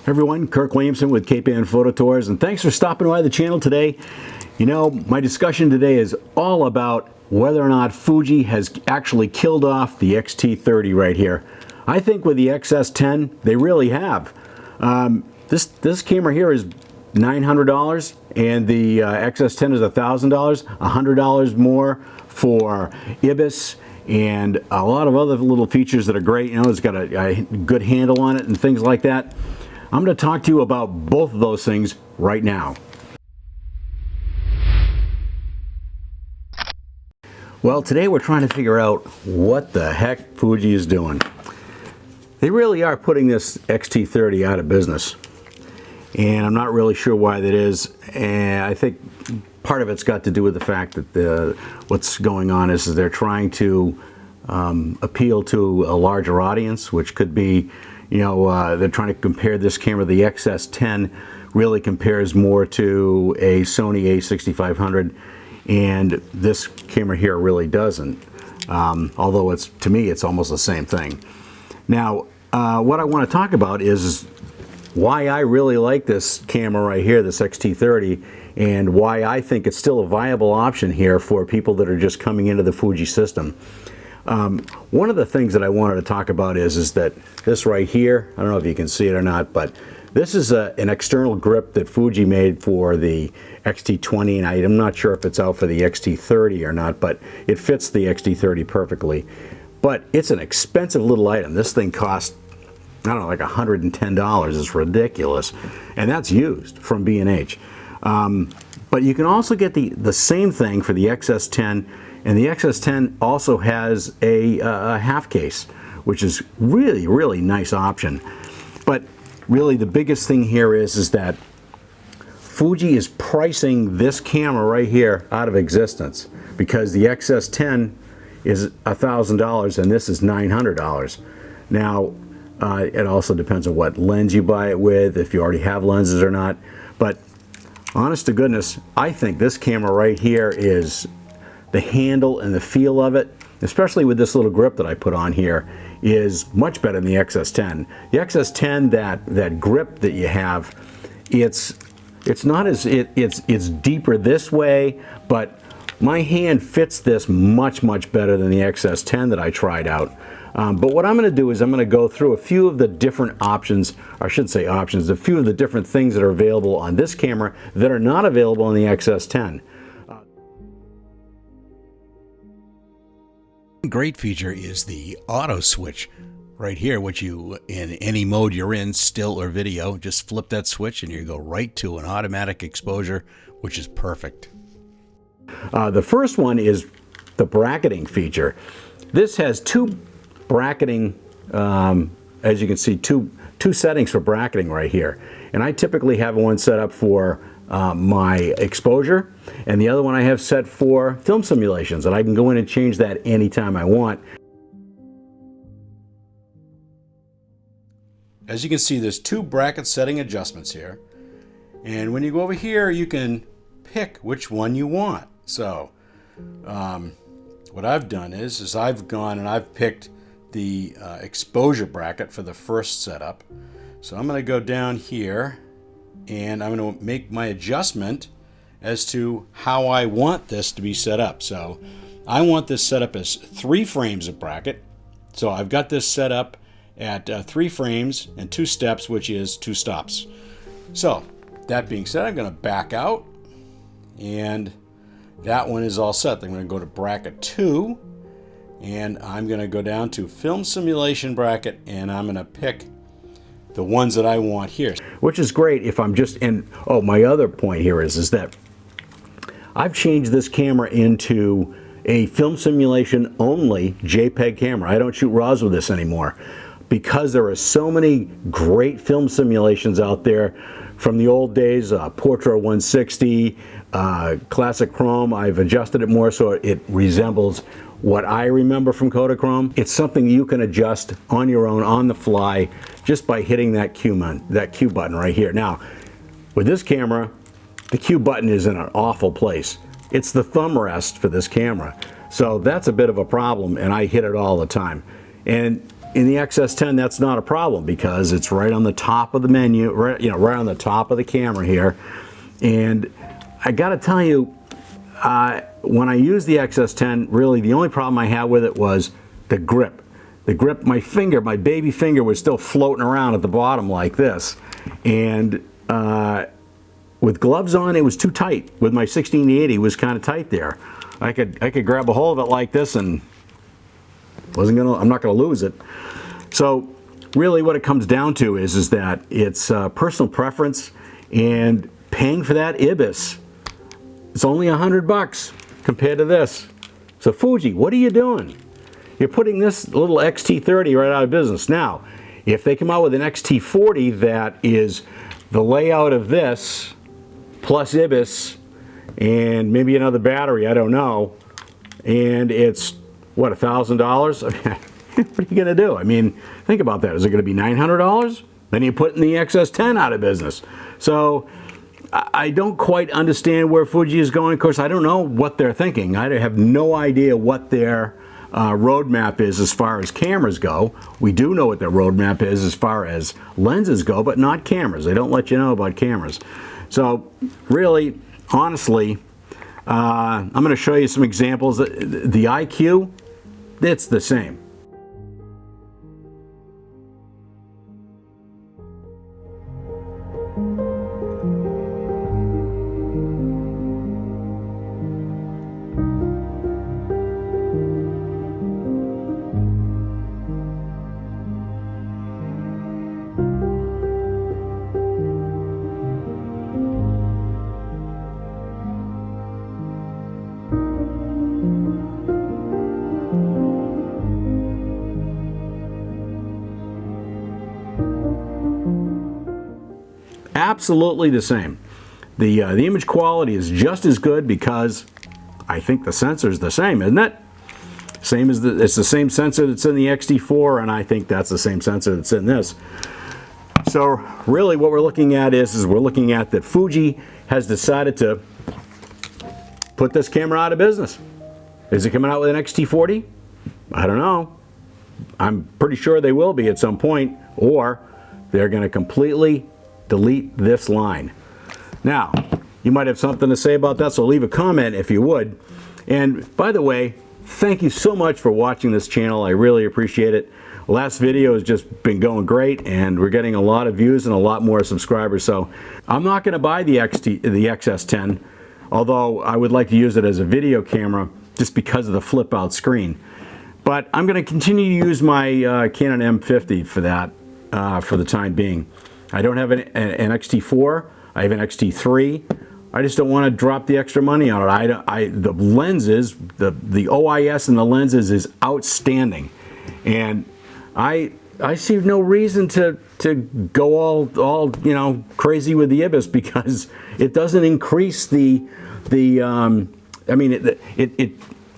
Everyone, Kirk Williamson with Cape Ann Photo Tours, and thanks for stopping by the channel today. You know, my discussion today is all about whether or not Fuji has actually killed off the X-T30 right here. I think with the X-S10, they really have. This camera here is $900, and the X-S10 is $1,000, $100 more for IBIS, and a lot of other little features that are great. You know, it's got a good handle on it and things like that. I'm going to talk to you about both of those things right now. Well, today we're trying to figure out what the heck Fuji is doing. They really are putting this X-T30 out of business, and I'm not really sure why that is. And I think part of it's got to do with the fact that what's going on is they're trying to appeal to a larger audience, which could be, you know, they're trying to compare this camera. The X-S10 really compares more to a Sony a6500, and this camera here really doesn't. Although to me it's almost the same thing. Now, what I want to talk about is why I really like this camera right here, this X-T30, and why I think it's still a viable option here for people that are just coming into the Fuji system. One of the things that I wanted to talk about is that this right here, I don't know if you can see it or not, but this is an external grip that Fuji made for the X-T20, and I'm not sure if it's out for the X-T30 or not, but it fits the X-T30 perfectly. But it's an expensive little item. This thing costs, I don't know, like $110. It's ridiculous, and that's used from B&H. But you can also get the same thing for the X-S10, and the X-S10 also has a half case, which is really, really nice option. But really the biggest thing here is that Fuji is pricing this camera right here out of existence, because the X-S10 is $1,000 and this is $900. Now, it also depends on what lens you buy it with, if you already have lenses or not. But honest to goodness, I think this camera right here is, the handle and the feel of it, especially with this little grip that I put on here, is much better than the X-S10. The X-S10, that grip that you have, it's not as, it's deeper this way, but my hand fits this much better than the X-S10 that I tried out. But what I'm going to do is I'm going to go through a few of the different options, or I should say options, a few of the different things that are available on this camera that are not available on the X-S10. Great feature is the auto switch right here, which you, in any mode you're in, still or video, just flip that switch and you go right to an automatic exposure, which is perfect. The first one is the bracketing feature. This has two bracketing, as you can see, two settings for bracketing right here, and I typically have one set up for my exposure, and the other one I have set for film simulations, and I can go in and change that anytime I want. As you can see, there's two bracket setting adjustments here, and when you go over here you can pick which one you want. So what I've done is I've gone and I've picked the exposure bracket for the first setup. So I'm going to go down here and I'm going to make my adjustment as to how I want this to be set up. So I want this set up as 3 frames of bracket. So I've got this set up at 3 frames and 2 steps, which is 2 stops. So that being said, I'm going to back out, and that one is all set. I'm going to go to bracket 2, and I'm going to go down to film simulation bracket, and I'm going to pick the ones that I want here, which is great if I'm just in. Oh, my other point here is that I've changed this camera into a film simulation only JPEG camera. I don't shoot RAWs with this anymore, because there are so many great film simulations out there from the old days, Portra 160, Classic Chrome. I've adjusted it more so it resembles what I remember from Kodachrome. It's something you can adjust on your own, on the fly, just by hitting that Q button right here. Now, with this camera, the Q button is in an awful place. It's the thumb rest for this camera. So that's a bit of a problem, and I hit it all the time. And in the X-S10, that's not a problem because it's right on the top of the menu, right, right on the top of the camera here. And I got to tell you, when I used the X-S10, really the only problem I had with it was the grip. The grip, my finger, my baby finger was still floating around at the bottom like this. And with gloves on, it was too tight. With my 16-80, it was kind of tight there. I could grab a hold of it like this and I'm not gonna lose it. So really what it comes down to is that it's personal preference, and paying for that IBIS, it's only $100 compared to this. So Fuji, what are you doing? You're putting this little X-T30 right out of business. Now, if they come out with an X-T40 that is the layout of this, plus IBIS, and maybe another battery, I don't know, and it's, what, $1,000? I mean, what are you going to do? I mean, think about that. Is it going to be $900? Then you're putting the X-S10 out of business. So I don't quite understand where Fuji is going. Of course, I don't know what they're thinking. I have no idea what their roadmap is as far as cameras go. We do know what their roadmap is as far as lenses go, but not cameras. They don't let you know about cameras. So really, honestly, I'm going to show you some examples. The IQ, it's the same. Absolutely the same. The image quality is just as good because I think the sensor is the same, isn't it? Same as it's the same sensor that's in the X-T4, and I think that's the same sensor that's in this. So really what we're looking at is we're looking at that Fuji has decided to put this camera out of business. Is it coming out with an X-T40? I don't know. I'm pretty sure they will be at some point, or they're going to completely delete this line. Now, you might have something to say about that, so leave a comment if you would. And by the way, thank you so much for watching this channel. I really appreciate it. Last video has just been going great, and we're getting a lot of views and a lot more subscribers. So I'm not going to buy the X-S10, although I would like to use it as a video camera just because of the flip out screen. But I'm going to continue to use my Canon M50 for that for the time being. I don't have an X-T4. I have an X-T3. I just don't want to drop the extra money on it. The lenses, the OIS in the lenses is outstanding, and I see no reason to go all crazy with the IBIS because it doesn't increase the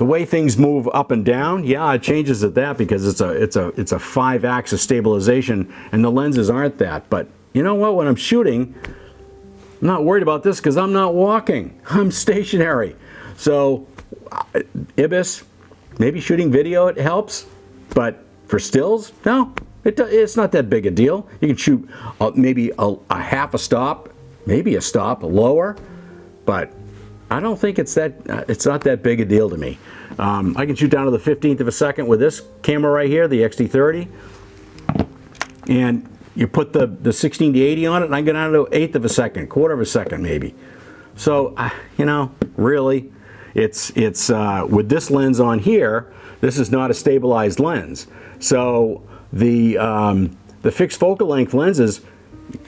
way things move up and down. Yeah, it changes at that because it's a 5-axis stabilization, and the lenses aren't that. But you know what? When I'm shooting, I'm not worried about this because I'm not walking. I'm stationary. So IBIS, maybe shooting video it helps, but for stills, no, it's not that big a deal. You can shoot maybe a half a stop, maybe a stop lower, but I don't think it's not that big a deal to me. I can shoot down to the 15th of a second with this camera right here, the X-T30, and you put the 16 to 80 on it, and I get down to 1/8 of a second, 1/4 of a second maybe. So really, it's with this lens on here, this is not a stabilized lens. So the fixed focal length lenses,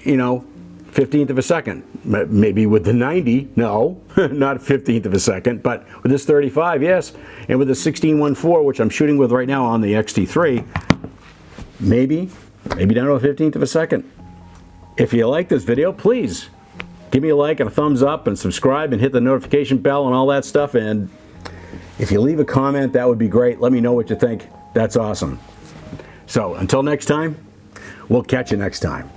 15th of a second. Maybe with the 90, no, not 15th of a second, but with this 35, yes. And with the 16-1.4, which I'm shooting with right now on the X-T3, maybe down to a 15th of a second. If you like this video, please give me a like and a thumbs up and subscribe and hit the notification bell and all that stuff. And if you leave a comment, that would be great. Let me know what you think. That's awesome. So until next time, we'll catch you next time.